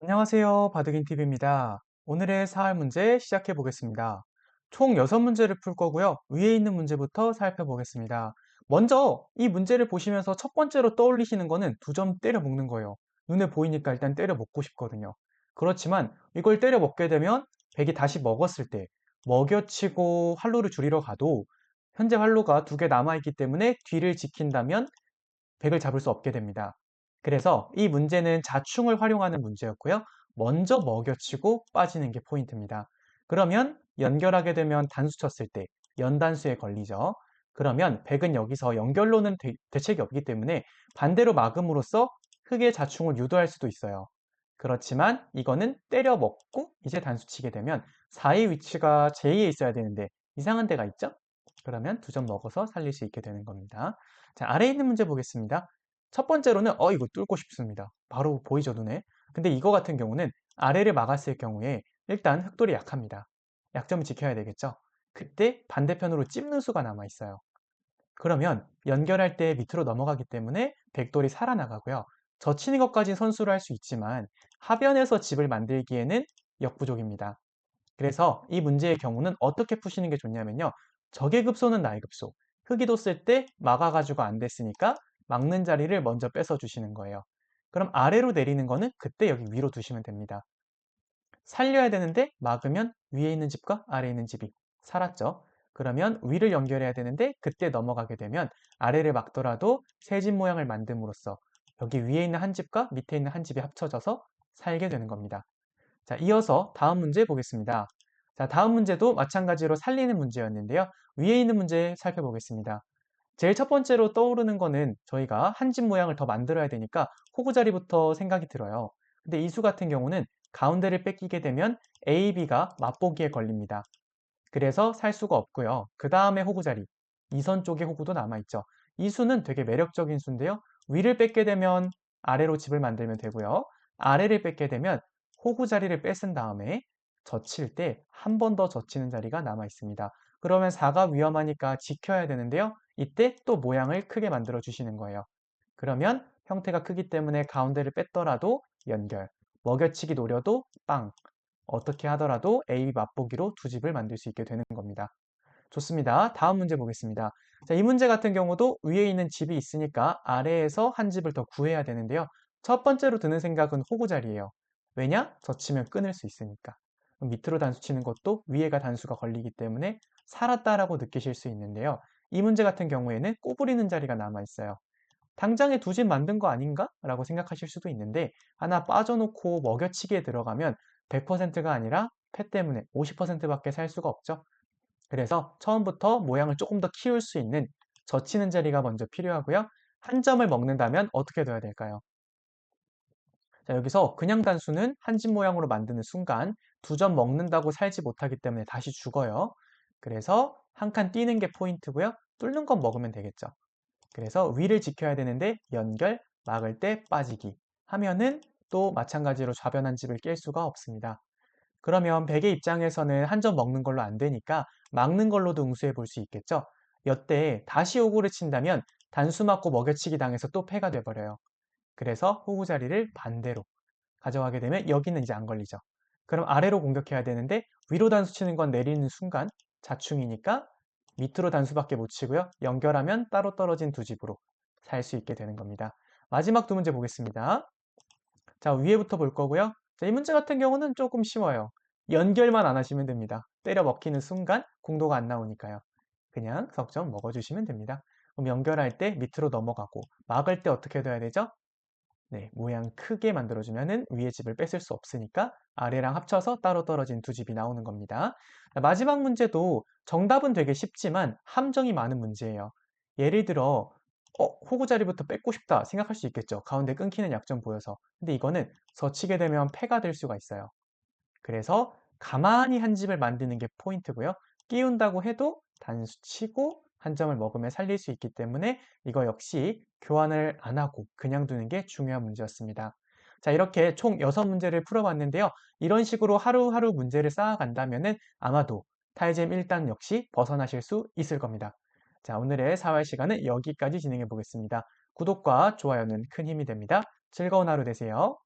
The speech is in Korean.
안녕하세요. 바둑인TV입니다. 오늘의 사활 문제 시작해 보겠습니다. 총 6문제를 풀 거고요. 위에 있는 문제부터 살펴보겠습니다. 먼저 이 문제를 보시면서 첫 번째로 떠올리시는 거는 2점 때려 먹는 거예요. 눈에 보이니까 일단 때려 먹고 싶거든요. 그렇지만 이걸 때려 먹게 되면 백이 다시 먹었을 때 먹여치고 활로를 줄이러 가도 현재 활로가 2개 남아있기 때문에 뒤를 지킨다면 백을 잡을 수 없게 됩니다. 그래서 이 문제는 자충을 활용하는 문제였고요. 먼저 먹여치고 빠지는 게 포인트입니다. 그러면 연결하게 되면 단수 쳤을 때 연단수에 걸리죠. 그러면 백은 여기서 연결로는 대책이 없기 때문에 반대로 막음으로써 흑의 자충을 유도할 수도 있어요. 그렇지만 이거는 때려 먹고 이제 단수 치게 되면 4의 위치가 제2에 있어야 되는데 이상한 데가 있죠? 그러면 2점 먹어서 살릴 수 있게 되는 겁니다. 자, 아래에 있는 문제 보겠습니다. 첫 번째로는 이거 뚫고 싶습니다. 바로 보이죠, 눈에? 근데 이거 같은 경우는 아래를 막았을 경우에 일단 흑돌이 약합니다. 약점을 지켜야 되겠죠? 그때 반대편으로 찝는 수가 남아 있어요. 그러면 연결할 때 밑으로 넘어가기 때문에 백돌이 살아나가고요. 젖히는 것까지 선수를 할 수 있지만 하변에서 집을 만들기에는 역부족입니다. 그래서 이 문제의 경우는 어떻게 푸시는 게 좋냐면요. 적의 급소는 나의 급소. 흑이 뒀을 때 막아가지고 안 됐으니까 막는 자리를 먼저 뺏어 주시는 거예요. 그럼 아래로 내리는 거는 그때 여기 위로 두시면 됩니다. 살려야 되는데 막으면 위에 있는 집과 아래에 있는 집이 살았죠. 그러면 위를 연결해야 되는데 그때 넘어가게 되면 아래를 막더라도 새 집 모양을 만듦으로써 여기 위에 있는 한 집과 밑에 있는 한 집이 합쳐져서 살게 되는 겁니다. 자, 이어서 다음 문제 보겠습니다. 자, 다음 문제도 마찬가지로 살리는 문제였는데요. 위에 있는 문제 살펴보겠습니다. 제일 첫 번째로 떠오르는 거는 저희가 한 집 모양을 더 만들어야 되니까 호구 자리부터 생각이 들어요. 근데 이 수 같은 경우는 가운데를 뺏기게 되면 A, B가 맛보기에 걸립니다. 그래서 살 수가 없고요. 그 다음에 호구 자리, 이선 쪽에 호구도 남아있죠. 이 수는 되게 매력적인 수인데요. 위를 뺏게 되면 아래로 집을 만들면 되고요. 아래를 뺏게 되면 호구 자리를 뺏은 다음에 젖힐 때 한 번 더 젖히는 자리가 남아 있습니다. 그러면 4가 위험하니까 지켜야 되는데요. 이때 또 모양을 크게 만들어 주시는 거예요. 그러면 형태가 크기 때문에 가운데를 뺐더라도 연결, 먹여치기 노려도 빵, 어떻게 하더라도 A 맛보기로 두 집을 만들 수 있게 되는 겁니다. 좋습니다. 다음 문제 보겠습니다. 자, 이 문제 같은 경우도 위에 있는 집이 있으니까 아래에서 한 집을 더 구해야 되는데요. 첫 번째로 드는 생각은 호구 자리예요. 왜냐? 젖히면 끊을 수 있으니까. 그럼 밑으로 단수 치는 것도 위에가 단수가 걸리기 때문에 살았다라고 느끼실 수 있는데요. 이 문제 같은 경우에는 꼬부리는 자리가 남아 있어요. 당장에 두 집 만든 거 아닌가? 라고 생각하실 수도 있는데 하나 빠져놓고 먹여치기에 들어가면 100%가 아니라 패 때문에 50%밖에 살 수가 없죠. 그래서 처음부터 모양을 조금 더 키울 수 있는 젖히는 자리가 먼저 필요하고요. 한 점을 먹는다면 어떻게 둬야 될까요? 자, 여기서 그냥 단수는 한 집 모양으로 만드는 순간 2점 먹는다고 살지 못하기 때문에 다시 죽어요. 그래서 한 칸 뛰는 게 포인트고요. 뚫는 건 먹으면 되겠죠. 그래서 위를 지켜야 되는데 연결, 막을 때 빠지기 하면은 또 마찬가지로 좌변한 집을 깰 수가 없습니다. 그러면 백의 입장에서는 한 점 먹는 걸로 안 되니까 막는 걸로도 응수해 볼 수 있겠죠? 여때 다시 호구를 친다면 단수 맞고 먹여치기 당해서 또 패가 돼버려요. 그래서 호구 자리를 반대로 가져가게 되면 여기는 이제 안 걸리죠. 그럼 아래로 공격해야 되는데 위로 단수 치는 건 내리는 순간 자충이니까 밑으로 단수밖에 못 치고요. 연결하면 따로 떨어진 두 집으로 살 수 있게 되는 겁니다. 마지막 두 문제 보겠습니다. 자, 위에부터 볼 거고요. 자, 이 문제 같은 경우는 조금 쉬워요. 연결만 안 하시면 됩니다. 때려 먹히는 순간 공도가 안 나오니까요. 그냥 석점 먹어주시면 됩니다. 그럼 연결할 때 밑으로 넘어가고 막을 때 어떻게 돼야 되죠? 네, 모양 크게 만들어주면은 위에 집을 뺏을 수 없으니까 아래랑 합쳐서 따로 떨어진 두 집이 나오는 겁니다. 자, 마지막 문제도 정답은 되게 쉽지만 함정이 많은 문제예요. 예를 들어, 호구 자리부터 뺏고 싶다 생각할 수 있겠죠. 가운데 끊기는 약점 보여서. 근데 이거는 젖히게 되면 패가 될 수가 있어요. 그래서 가만히 한 집을 만드는 게 포인트고요. 끼운다고 해도 단수 치고 한 점을 먹으면 살릴 수 있기 때문에 이거 역시 교환을 안 하고 그냥 두는 게 중요한 문제였습니다. 자, 이렇게 총 6문제를 풀어봤는데요. 이런 식으로 하루하루 문제를 쌓아간다면 아마도 타이젠 1단 역시 벗어나실 수 있을 겁니다. 자, 오늘의 사활 시간은 여기까지 진행해 보겠습니다. 구독과 좋아요는 큰 힘이 됩니다. 즐거운 하루 되세요.